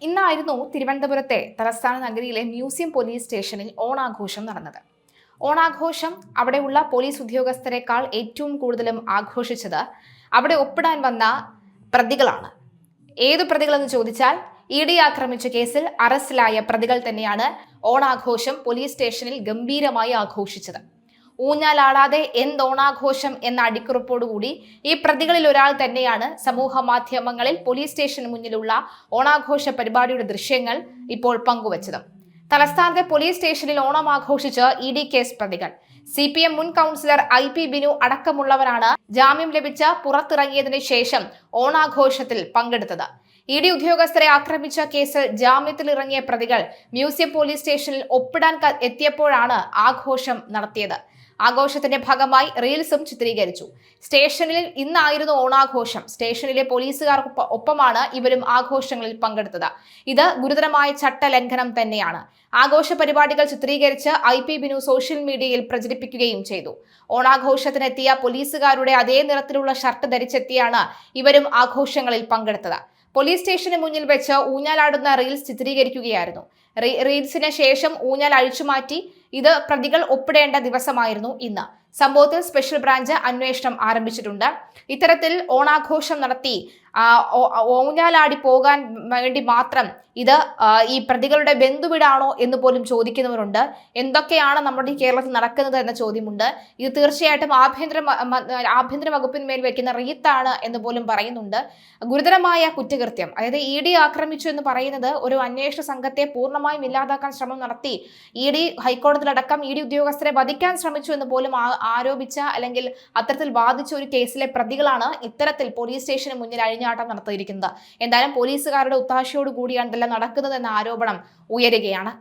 ഇന്നായിരുന്നു തിരുവനന്തപുരത്തെ തലസ്ഥാന നഗരിയിലെ museum police സ്റ്റേഷനിൽ ഓണാഘോഷം നടന്നത്. ഓണാഘോഷം അവിടെയുള്ള പോലീസ് ഉദ്യോഗസ്ഥരെക്കാൾ ഏറ്റവും കൂടുതലും ആഘോഷിച്ചത് അവിടെ ഒപ്പിടാൻ വന്ന പ്രതികളാണ്. ഏതു പ്രതികളെന്ന് ചോദിച്ചാൽ ഇ.ഡി. ആക്രമിച്ച കേസിൽ അറസ്റ്റിലായ പ്രതികൾ തന്നെയാണ് ഓണാഘോഷം പോലീസ് സ്റ്റേഷനിൽ ഗംഭീരമായി ആഘോഷിച്ചത്. ഊഞ്ഞാലാടാതെ ഓണാഘോഷം എന്ന അടിക്കുറിപ്പോടുകൂടി ഈ പ്രതികളിൽ ഒരാൾ തന്നെയാണ് സമൂഹ മാധ്യമങ്ങളിൽ പോലീസ് സ്റ്റേഷന് മുന്നിലുള്ള ഓണാഘോഷ പരിപാടിയുടെ ദൃശ്യങ്ങൾ ഇപ്പോൾ പങ്കുവച്ചത്. തലസ്ഥാനത്തെ പോലീസ് സ്റ്റേഷനിൽ ഓണം ആഘോഷിച്ച് ഇ.ഡി. കേസ് പ്രതികൾ. CPM മുൻ കൗൺസിലർ IP ബിനു അടക്കമുള്ളവരാണ് ജാമ്യം ലഭിച്ച പുറത്തിറങ്ങിയതിനു ശേഷം ഓണാഘോഷത്തിൽ പങ്കെടുത്തത്. ഇ.ഡി. ഉദ്യോഗസ്ഥരെ ആക്രമിച്ച കേസിൽ ജാമ്യത്തിൽ ഇറങ്ങിയ പ്രതികൾ മ്യൂസിയം പോലീസ് സ്റ്റേഷനിൽ ഒപ്പിടാൻ എത്തിയപ്പോഴാണ് ആഘോഷം നടത്തിയത്. ആഘോഷത്തിന്റെ ഭാഗമായി റീൽസും ചിത്രീകരിച്ചു. സ്റ്റേഷനിൽ ഇന്നായിരുന്നു ഓണാഘോഷം. സ്റ്റേഷനിലെ പോലീസുകാർക്കൊപ്പമാണ് ഇവരും ആഘോഷങ്ങളിൽ പങ്കെടുത്തത്. ഇത് ഗുരുതരമായ ചട്ടലംഘനം തന്നെയാണ്. ആഘോഷ പരിപാടികൾ ചിത്രീകരിച്ച് IP ബിനു സോഷ്യൽ മീഡിയയിൽ പ്രചരിപ്പിക്കുകയും ചെയ്തു. ഓണാഘോഷത്തിനെത്തിയ പോലീസുകാരുടെ അതേ നിറത്തിലുള്ള ഷർട്ട് ധരിച്ചെത്തിയാണ് ഇവരും ആഘോഷങ്ങളിൽ പങ്കെടുത്തത്. പോലീസ് സ്റ്റേഷന് മുന്നിൽ വെച്ച് ഊഞ്ഞാലാടുന്ന റീൽസ് ചിത്രീകരിക്കുകയായിരുന്നു. റീൽസിന് ശേഷം ഊഞ്ഞാൽ അഴിച്ചുമാറ്റി. ഇത് പ്രതികൾ ഒപ്പിടേണ്ട ദിവസമായിരുന്നു ഇന്ന്. സംഭവത്തിൽ സ്പെഷ്യൽ ബ്രാഞ്ച് അന്വേഷണം ആരംഭിച്ചിട്ടുണ്ട്. ഇത്തരത്തിൽ ഓണാഘോഷം നടത്തി ഊഞ്ഞാലാടി പോകാൻ വേണ്ടി മാത്രം ഇത് ഈ പ്രതികളുടെ ബന്ധുവീടാണോ എന്ന് പോലും ചോദിക്കുന്നവരുണ്ട്. എന്തൊക്കെയാണ് നമ്മുടെ കേരളത്തിൽ നടക്കുന്നത് എന്ന ചോദ്യമുണ്ട്. ഇത് തീർച്ചയായിട്ടും ആഭ്യന്തര വകുപ്പിന്മേൽ വെക്കുന്ന റീത്താണ് എന്ന് പോലും പറയുന്നുണ്ട്. ഗുരുതരമായ കുറ്റകൃത്യം, അതായത് ഇ.ഡി. ആക്രമിച്ചു എന്ന് പറയുന്നത് ഒരു അന്വേഷണ സംഘത്തെ പൂർണ്ണമായും ഇല്ലാതാക്കാൻ ശ്രമം നടത്തി. ഇ.ഡി. ഹൈക്കോടതിയിലടക്കം ഇ.ഡി. ഉദ്യോഗസ്ഥരെ വധിക്കാൻ ശ്രമിച്ചു എന്ന് പോലും ആരോപിച്ച അല്ലെങ്കിൽ അത്തരത്തിൽ വാദിച്ച ഒരു കേസിലെ പ്രതികളാണ് ഇത്തരത്തിൽ പോലീസ് സ്റ്റേഷന് മുന്നിൽ അഴിഞ്ഞാട്ടം നടത്തിയിരിക്കുന്നത്. എന്തായാലും പോലീസുകാരുടെ ഒത്താശയോടുകൂടിയാണ് ഇതെല്ലാം നടക്കുന്നതെന്ന ആരോപണം ഉയരുകയാണ്.